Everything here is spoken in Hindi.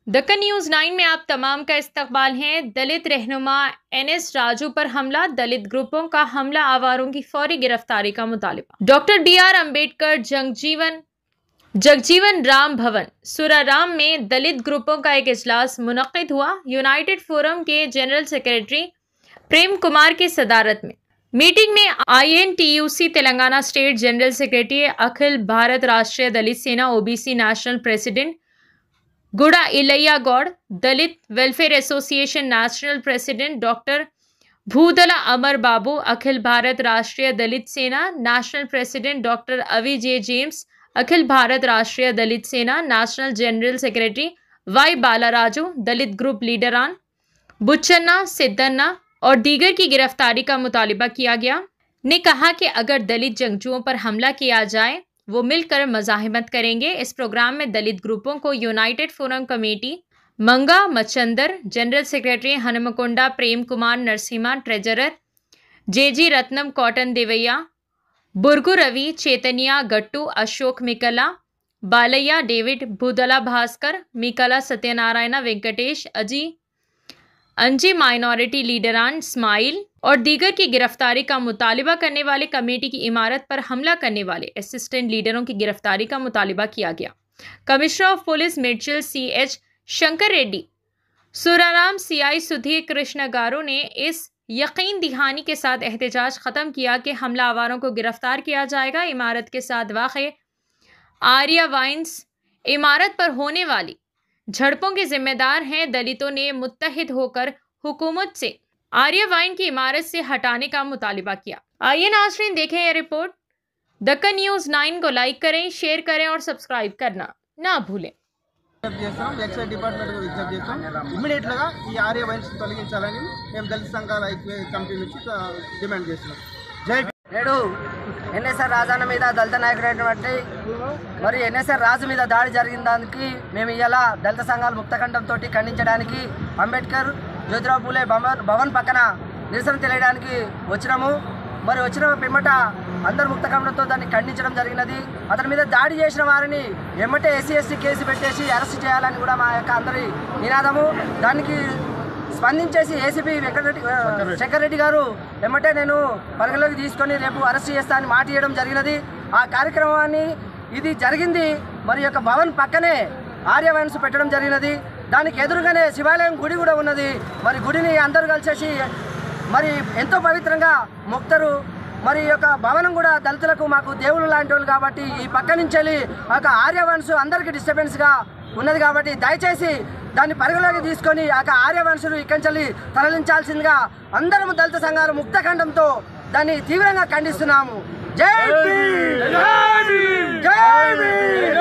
दक्कन न्यूज 9 में आप तमाम का इस्तकबाल है। दलित रहनुमा NS राजू पर हमला, दलित ग्रुपों का हमला, आवारों की फौरी गिरफ्तारी का मुतालिबा। डॉक्टर BR अम्बेडकर जगजीवन राम भवन सुराराम में दलित ग्रुपों का एक इजलास मुनक्किद हुआ। यूनाइटेड फोरम के जनरल सेक्रेटरी प्रेम कुमार की सदारत में मीटिंग में INTUC Telangana state general secretary, Akhil Bharat Rashtriya Dalit Sena OBC national president Guda Ilaiah Goud, Dalit welfare association national president doctor Bhudala Amar Babu, Akhil Bharat Rashtriya Dalit Sena national president doctor Avi J James, Akhil Bharat Rashtriya Dalit Sena national general secretary Y Balaraju, Dalit group लीडरान बुच्चन्ना, सिद्धन्ना और दीगर की गिरफ्तारी का मुतालिबा किया गया। ने कहा कि अगर दलित जंगजुओं पर हमला किया जाए वो मिलकर मज़ाहिमत करेंगे। इस प्रोग्राम में दलित ग्रुपों को United forum committee Manga Machandar, general secretary Hanumakonda Prem Kumar Narasimha, treasurer JG Ratnam कॉटन Devaiah, Burgu Ravi, Chaitanya Gattu, Ashok Mikla, Balaiah David, Bhudala Bhaskar, Mikla Satyanarayana, Venkatesh, Anji minority लीडरान smile और दीगर की गिरफ्तारी का मुतालिबा करने वाले कमेटी की इमारत पर हमला करने वाले असिस्टेंट लीडरों की गिरफ्तारी का मुतालिबा किया गया। कमिश्नर ऑफ पुलिस मिर्चल CH शंकर रेड्डी, सुराराम CI सुधीर कृष्ण गारू ने इस यकीन दहानी के साथ एहतजाज ख़त्म किया कि हमलावरों को गिरफ्तार किया जाएगा। इमारत के साथ वाक़े आर्या वाइन्स इमारत पर होने वाली झड़पों के जिम्मेदार हैं। दलितों ने मुत्तहिद होकर हुकूमत से आर्या वाइन की इमारत से हटाने का मुतालिबा किया। आइए नाज़रीन देखें यह रिपोर्ट। दक्कन न्यूज़ 9 को लाइक करें, शेयर करें और सब्सक्राइब करना ना भूलें। एक्साइज डिपार्टमेंट को विज्ञप्ति చేస్తాం ఇమిడియట్ గా ఈ ఆర్య వైన్స్ తొలగించాలని మేము దళిత సంఘాల ఐక్య కమిటీ నుంచి డిమాండ్ చేస్తున్నాం। జై నేడు NSR రాజన్న మీద దళిత నాయకుడైనటువంటి మరి NSR రాజు మీద దాడి జరిగిన దానికి మేము ఇలా దళిత సంఘాల ముక్తకంఠంతో ఖండించడానికి అంబేద్కర్ జ్యోతిరావు పూలే భవన్ పక్కన నిరసన తెలియడానికి వచ్చినాము। మరి వచ్చిన పిమ్మట అందరు ముక్తకంఠంతో దాన్ని ఖండించడం జరిగినది। అతని మీద దాడి చేసిన వారిని ఎమ్మటే SC/ST కేసు పెట్టేసి అరెస్ట్ చేయాలని కూడా మా యొక్క అందరి నినాదము। దానికి స్పందించేసి ACP శంకర్ రెడ్డి గారు ఎమ్మటే నేను పరిగణలోకి తీసుకొని రేపు అరెస్ట్ చేస్తా అని మాట ఇవ్వడం జరిగినది। ఆ కార్యక్రమాన్ని ఇది జరిగింది మరి యొక్క భవన్ పక్కనే ఆర్య వైన్స్ పెట్టడం జరిగినది। దానికి ఎదురుగానే శివాలయం గుడి కూడా ఉన్నది। మరి గుడిని అందరూ కలిసేసి మరి ఎంతో పవిత్రంగా మొక్తారు। మరి యొక్క భవనం కూడా దళితులకు మాకు దేవుళ్ళు లాంటి వాళ్ళు కాబట్టి ఈ పక్క నుంచి వెళ్ళి ఒక ఆర్య వైన్స్ అందరికీ డిస్టర్బెన్స్గా ఉన్నది కాబట్టి దయచేసి దాన్ని పరిగణలోకి తీసుకొని ఆ ఆర్య వైన్స్ను ఇక్కడి నుంచి తరలించాల్సిందిగా అందరం దళిత సంఘాలు ముక్తఖండంతో దాన్ని తీవ్రంగా ఖండిస్తున్నాము। జై భీమ్, జై భీమ్, జై భీమ్।